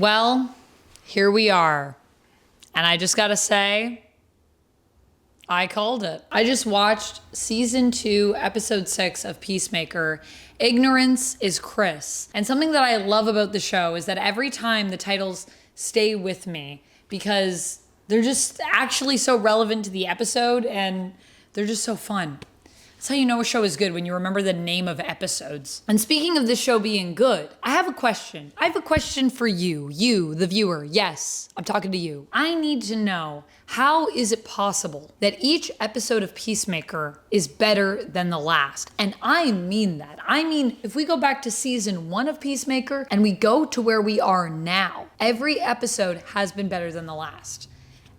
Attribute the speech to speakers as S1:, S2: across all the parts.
S1: Well, here we are. And I just gotta say, I called it. I just watched season 2, episode 6 of Peacemaker. Ignorance is Chris. And something that I love about the show is that every time the titles stay with me because they're just actually so relevant to the episode and they're just so fun. That's how you know a show is good, when you remember the name of episodes. And speaking of this show being good, I have a question. I have a question for you, the viewer. Yes, I'm talking to you. I need to know, how is it possible that each episode of Peacemaker is better than the last? And I mean that. I mean, if we go back to season 1 of Peacemaker and we go to where we are now, every episode has been better than the last.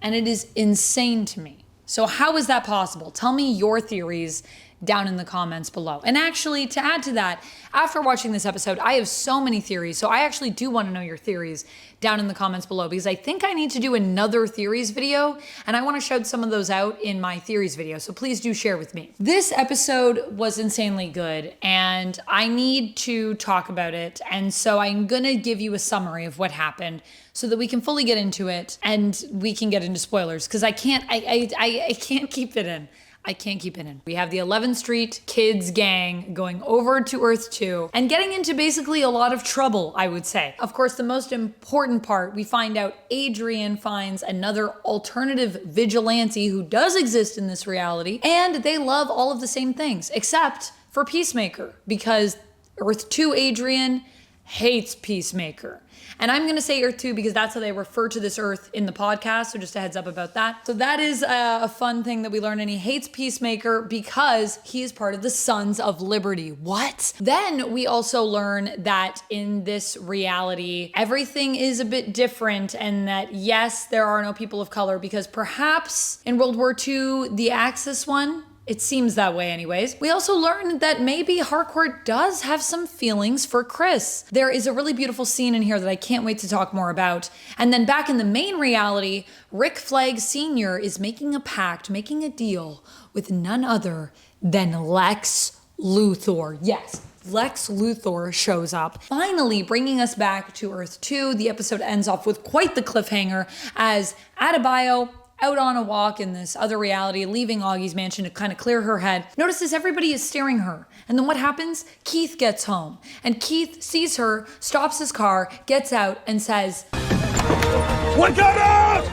S1: And it is insane to me. So how is that possible? Tell me your theories down in the comments below. And actually, to add to that, after watching this episode, I have so many theories. So I actually do want to know your theories down in the comments below, because I think I need to do another theories video, and I want to shout some of those out in my theories video. So please do share with me. This episode was insanely good, and I need to talk about it. And so I'm going to give you a summary of what happened so that we can fully get into it and we can get into spoilers, because I can't keep it in. I can't keep it in. We have the 11th Street Kids gang going over to Earth 2 and getting into basically a lot of trouble, I would say. Of course, the most important part, we find out Adrian finds another alternative vigilante who does exist in this reality, and they love all of the same things, except for Peacemaker, because Earth 2 Adrian hates Peacemaker. And I'm going to say Earth 2 because that's how they refer to this Earth in the podcast. So just a heads up about that. So that is a fun thing that we learn. And he hates Peacemaker because he is part of the Sons of Liberty. What? Then we also learn that in this reality, everything is a bit different, and that yes, there are no people of color, because perhaps in World War II, the Axis won. It seems that way anyways. We also learned that maybe Harcourt does have some feelings for Chris. There is a really beautiful scene in here that I can't wait to talk more about. And then back in the main reality, Rick Flag Sr. is making a pact, making a deal with none other than Lex Luthor. Yes, Lex Luthor shows up, finally bringing us back to Earth 2. The episode ends off with quite the cliffhanger as Adebayo, out on a walk in this other reality, leaving Augie's mansion to kind of clear her head, notices everybody is staring her. And then what happens? Keith gets home. And Keith sees her, stops his car, gets out, and says, "What got out?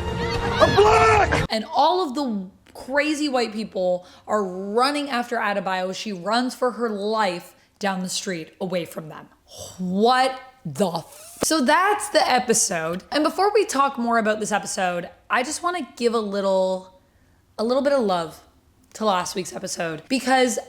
S1: I'm black!" And all of the crazy white people are running after Adebayo. She runs for her life down the street away from them. What the So that's the episode. And before we talk more about this episode, I just want to give a little bit of love to last week's episode, because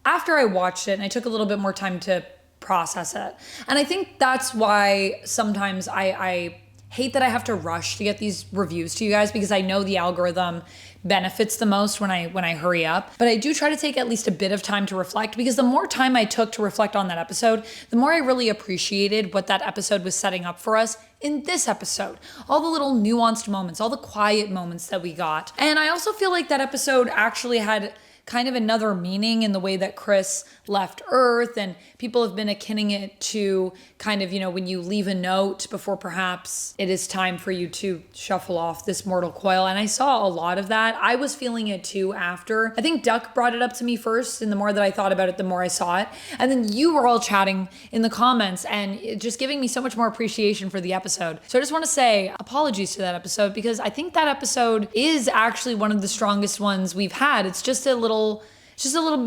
S1: after I watched it and I took a little bit more time to process it. And I think that's why sometimes I hate that I have to rush to get these reviews to you guys, because I know the algorithm benefits the most when I hurry up. But I do try to take at least a bit of time to reflect, because the more time I took to reflect on that episode, the more I really appreciated what that episode was setting up for us in this episode. All the little nuanced moments, all the quiet moments that we got. And I also feel like that episode actually had kind of another meaning in the way that Chris left Earth, and people have been akinning it to kind of, when you leave a note before perhaps it is time for you to shuffle off this mortal coil. And I saw a lot of that. I was feeling it too after. I think Duck brought it up to me first, and the more that I thought about it, the more I saw it. And then you were all chatting in the comments and just giving me so much more appreciation for the episode. So I just want to say apologies to that episode, because I think that episode is actually one of the strongest ones we've had. It's just a little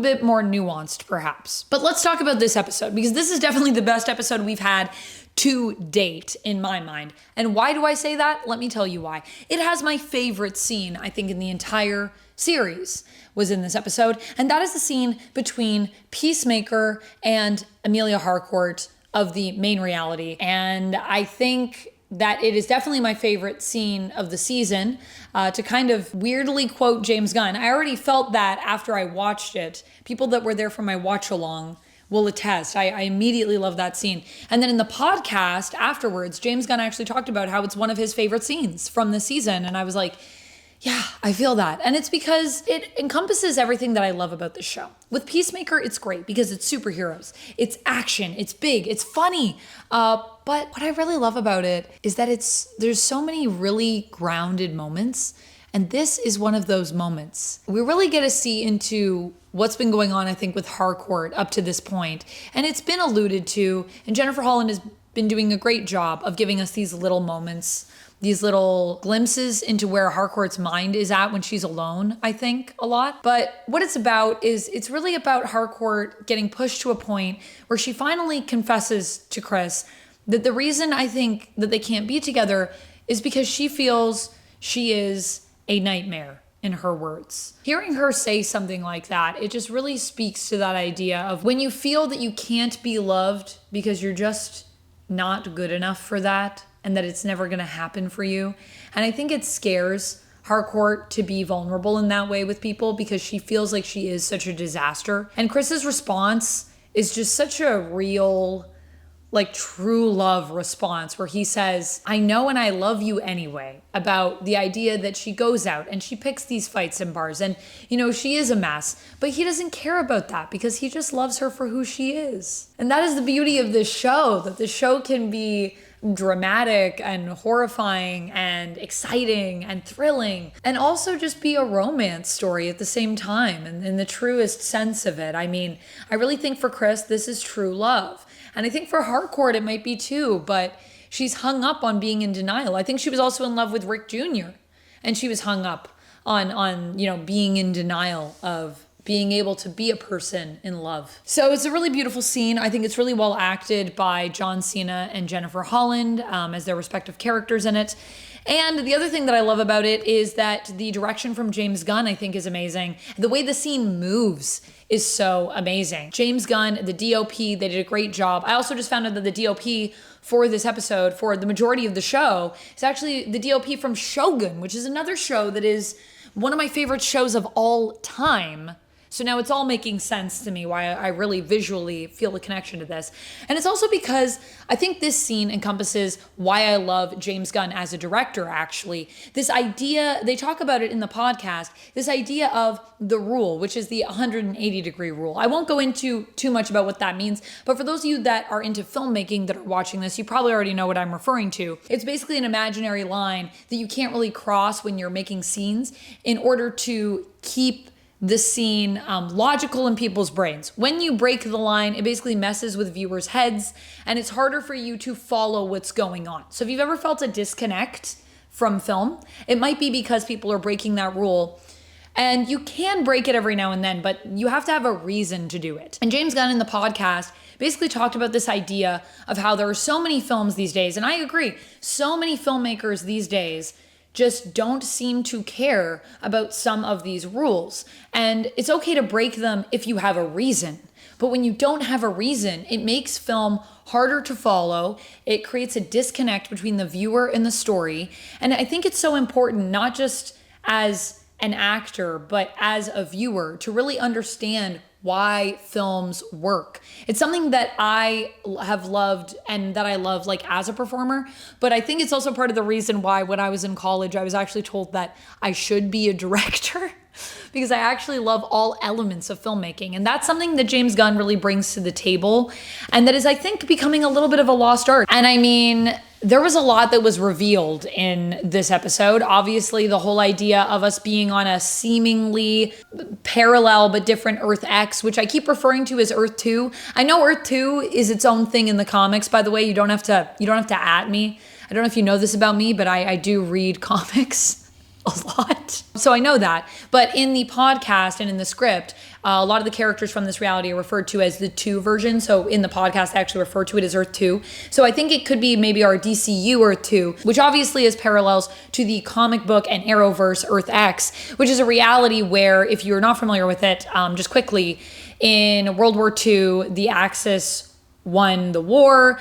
S1: bit more nuanced, perhaps. But let's talk about this episode, because this is definitely the best episode we've had to date in my mind. And why do I say that? Let me tell you why. It has my favorite scene, I think, in the entire series was in this episode. And that is the scene between Peacemaker and Amelia Harcourt of the main reality. And I think that it is definitely my favorite scene of the season. To kind of weirdly quote James Gunn, I already felt that after I watched it. People that were there for my watch along will attest. I immediately love that scene. And then in the podcast afterwards, James Gunn actually talked about how it's one of his favorite scenes from the season. And I was like, Yeah, I feel that. And it's because it encompasses everything that I love about this show. With Peacemaker, it's great because it's superheroes. It's action, it's big, it's funny. But what I really love about it is that there's so many really grounded moments. And this is one of those moments. We really get to see into what's been going on, I think, with Harcourt up to this point. And it's been alluded to, and Jennifer Holland has been doing a great job of giving us these little moments, these little glimpses into where Harcourt's mind is at when she's alone, I think, a lot. But what it's about is it's really about Harcourt getting pushed to a point where she finally confesses to Chris that the reason I think that they can't be together is because she feels she is a nightmare, in her words. Hearing her say something like that, it just really speaks to that idea of when you feel that you can't be loved because you're just not good enough for that, and that it's never gonna happen for you. And I think it scares Harcourt to be vulnerable in that way with people because she feels like she is such a disaster. And Chris's response is just such a real, like, true love response where he says, I know and I love you anyway, about the idea that she goes out and she picks these fights in bars and, you know, she is a mess, but he doesn't care about that because he just loves her for who she is. And that is the beauty of this show, that the show can be dramatic and horrifying and exciting and thrilling and also just be a romance story at the same time and in the truest sense of it. I mean, I really think for Chris, this is true love. And I think for Harcourt, it might be too, but she's hung up on being in denial. I think she was also in love with Rick Jr. and she was hung up on you know, being in denial of being able to be a person in love. So it's a really beautiful scene. I think it's really well acted by John Cena and Jennifer Holland as their respective characters in it. And the other thing that I love about it is that the direction from James Gunn, I think, is amazing. The way the scene moves is so amazing. James Gunn, the DOP, they did a great job. I also just found out that the DOP for this episode, for the majority of the show, is actually the DOP from Shogun, which is another show that is one of my favorite shows of all time. So now it's all making sense to me why I really visually feel the connection to this. And it's also because I think this scene encompasses why I love James Gunn as a director, actually. This idea, they talk about it in the podcast, this idea of the rule, which is the 180-degree rule. I won't go into too much about what that means, but for those of you that are into filmmaking that are watching this, you probably already know what I'm referring to. It's basically an imaginary line that you can't really cross when you're making scenes in order to keep the scene logical in people's brains. When you break the line, it basically messes with viewers' heads and it's harder for you to follow what's going on. So if you've ever felt a disconnect from film, it might be because people are breaking that rule. And you can break it every now and then, but you have to have a reason to do it. And James Gunn in the podcast basically talked about this idea of how there are so many films these days, and I agree, so many filmmakers these days just don't seem to care about some of these rules. And it's okay to break them if you have a reason. But when you don't have a reason, it makes film harder to follow. It creates a disconnect between the viewer and the story. And I think it's so important, not just as an actor, but as a viewer, to really understand why films work. It's something that I have loved and that I love like as a performer, but I think it's also part of the reason why when I was in college, I was actually told that I should be a director because I actually love all elements of filmmaking. And that's something that James Gunn really brings to the table and that is, I think, becoming a little bit of a lost art. And I mean, there was a lot that was revealed in this episode. Obviously, the whole idea of us being on a seemingly parallel but different Earth X, which I keep referring to as Earth 2. I know Earth 2 is its own thing in the comics, by the way. You don't have to at me. I don't know if you know this about me, but I do read comics a lot. So I know that. But in the podcast and in the script, a lot of the characters from this reality are referred to as the 2 version. So in the podcast, I actually refer to it as Earth 2. So I think it could be maybe our DCEU Earth 2, which obviously is parallels to the comic book and Arrowverse Earth X, which is a reality where, if you're not familiar with it, just quickly, in World War II, the Axis won the war.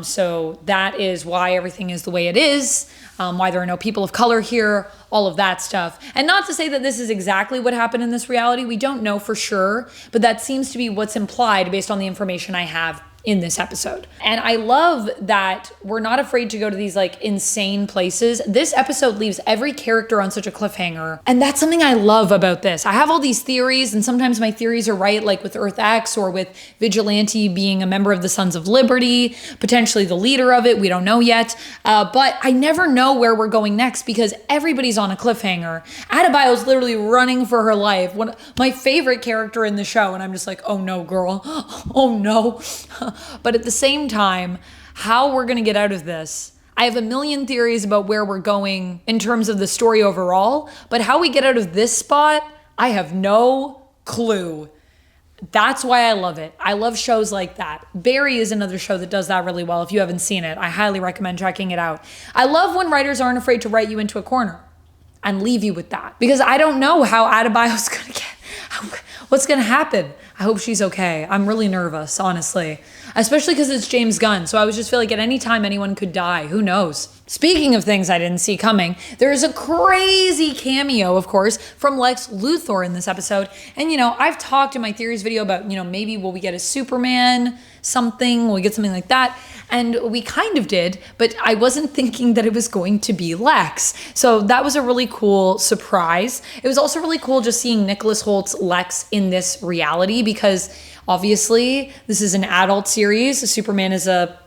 S1: So that is why everything is the way it is. Why there are no people of color here, all of that stuff. And not to say that this is exactly what happened in this reality. We don't know for sure, but that seems to be what's implied based on the information I have in this episode. And I love that we're not afraid to go to these like insane places. This episode leaves every character on such a cliffhanger. And that's something I love about this. I have all these theories, and sometimes my theories are right, like with Earth X or with Vigilante being a member of the Sons of Liberty, potentially the leader of it. We don't know yet. But I never know where we're going next because everybody's on a cliffhanger. Adebayo's literally running for her life. My favorite character in the show. And I'm just like, oh no, girl. Oh no. But at the same time, how we're going to get out of this, I have a million theories about where we're going in terms of the story overall, but how we get out of this spot, I have no clue. That's why I love it. I love shows like that. Barry is another show that does that really well. If you haven't seen it, I highly recommend checking it out. I love when writers aren't afraid to write you into a corner and leave you with that, because I don't know how Adebayo's going to get, what's going to happen. I hope she's okay. I'm really nervous, honestly, especially because it's James Gunn. So I was just feel like at any time anyone could die. Who knows? Speaking of things I didn't see coming, there's a crazy cameo, of course, from Lex Luthor in this episode. And, I've talked in my theories video about, maybe will we get a Superman something? Will we get something like that? And we kind of did, but I wasn't thinking that it was going to be Lex. So that was a really cool surprise. It was also really cool just seeing Nicholas Holt's Lex in this reality, because obviously this is an adult series. Superman is a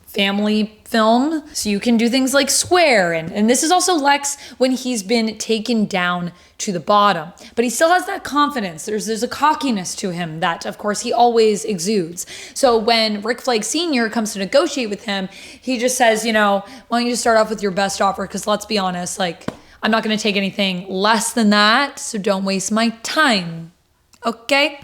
S1: family film, so you can do things like swear, and this is also Lex when he's been taken down to the bottom, but he still has that confidence. There's a cockiness to him that, of course, he always exudes. So when Rick Flag Sr. comes to negotiate with him, he just says, why don't you just start off with your best offer, because let's be honest, like, I'm not going to take anything less than that, so don't waste my time, okay?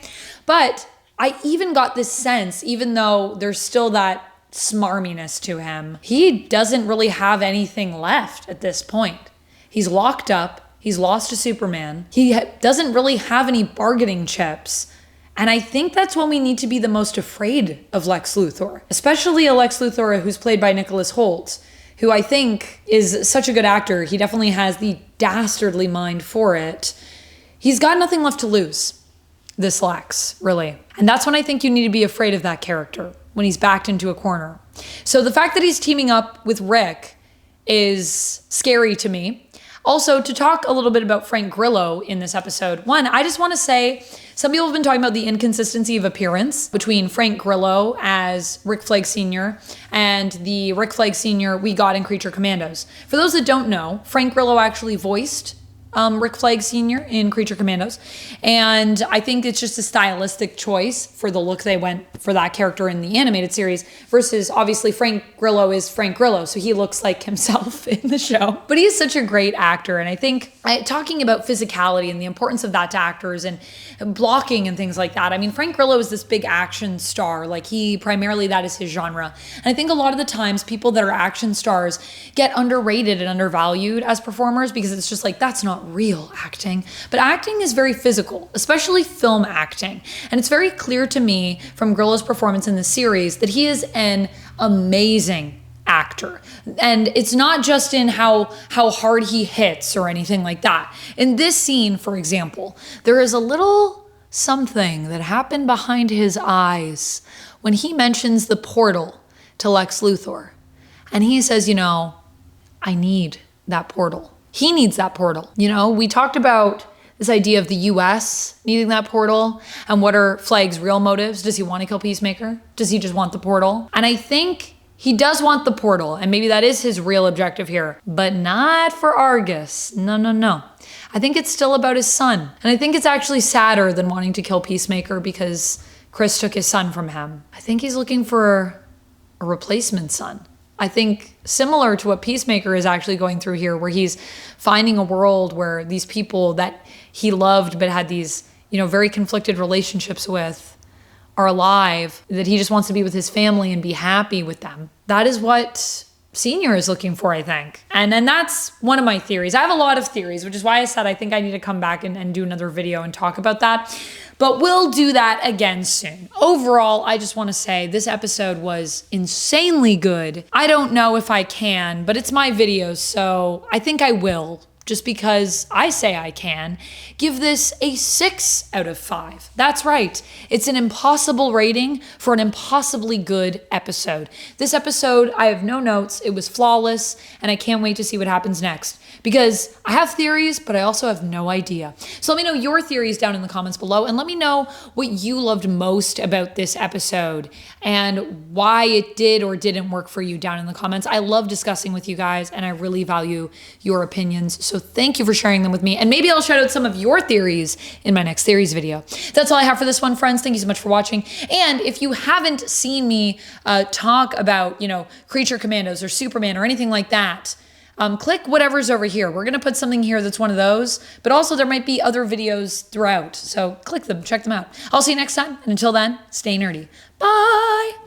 S1: But I even got this sense, even though there's still that smarminess to him, he doesn't really have anything left at this point. He's locked up. He's lost to Superman. He doesn't really have any bargaining chips. And I think that's when we need to be the most afraid of Lex Luthor, especially a Lex Luthor who's played by Nicholas Hoult, who I think is such a good actor. He definitely has the dastardly mind for it. He's got nothing left to lose, this Lex, really. And that's when I think you need to be afraid of that character, when he's backed into a corner. So the fact that he's teaming up with Rick is scary to me. Also, to talk a little bit about Frank Grillo in this episode, one, I just want to say, some people have been talking about the inconsistency of appearance between Frank Grillo as Rick Flag Sr. and the Rick Flag Sr. we got in Creature Commandos. For those that don't know, Frank Grillo actually voiced Rick Flag Sr. in Creature Commandos. And I think it's just a stylistic choice for the look they went for that character in the animated series versus obviously Frank Grillo is Frank Grillo. So he looks like himself in the show. But he's such a great actor. And I think talking about physicality and the importance of that to actors and blocking and things like that. I mean, Frank Grillo is this big action star. Like primarily that is his genre. And I think a lot of the times people that are action stars get underrated and undervalued as performers because it's just like, that's not real acting. But acting is very physical, especially film acting. And it's very clear to me from Grillo's performance in the series that he is an amazing actor. And it's not just in how hard he hits or anything like that. In this scene, for example, there is a little something that happened behind his eyes when he mentions the portal to Lex Luthor. And he says, I need that portal. He needs that portal. We talked about this idea of the US needing that portal and what are Flag's real motives. Does he want to kill Peacemaker? Does he just want the portal? And I think he does want the portal, and maybe that is his real objective here, but not for Argus. No. I think it's still about his son. And I think it's actually sadder than wanting to kill Peacemaker because Chris took his son from him. I think he's looking for a replacement son. I think similar to what Peacemaker is actually going through here, where he's finding a world where these people that he loved but had these, very conflicted relationships with are alive, that he just wants to be with his family and be happy with them. That is what Senior is looking for, I think. And that's one of my theories. I have a lot of theories, which is why I said I think I need to come back and do another video and talk about that. But we'll do that again soon. Overall, I just want to say this episode was insanely good. I don't know if I can, but it's my video, so I think I will just because I say I can, give this a 6 out of 5. That's right. It's an impossible rating for an impossibly good episode. This episode, I have no notes. It was flawless, and I can't wait to see what happens next because I have theories, but I also have no idea. So let me know your theories down in the comments below, and let me know what you loved most about this episode and why it did or didn't work for you down in the comments. I love discussing with you guys, and I really value your opinions. So thank you for sharing them with me. And maybe I'll shout out some of your theories in my next theories video. That's all I have for this one, friends. Thank you so much for watching. And if you haven't seen me talk about, Creature Commandos or Superman or anything like that, click whatever's over here. We're going to put something here that's one of those, but also there might be other videos throughout. So click them, check them out. I'll see you next time. And until then, stay nerdy. Bye.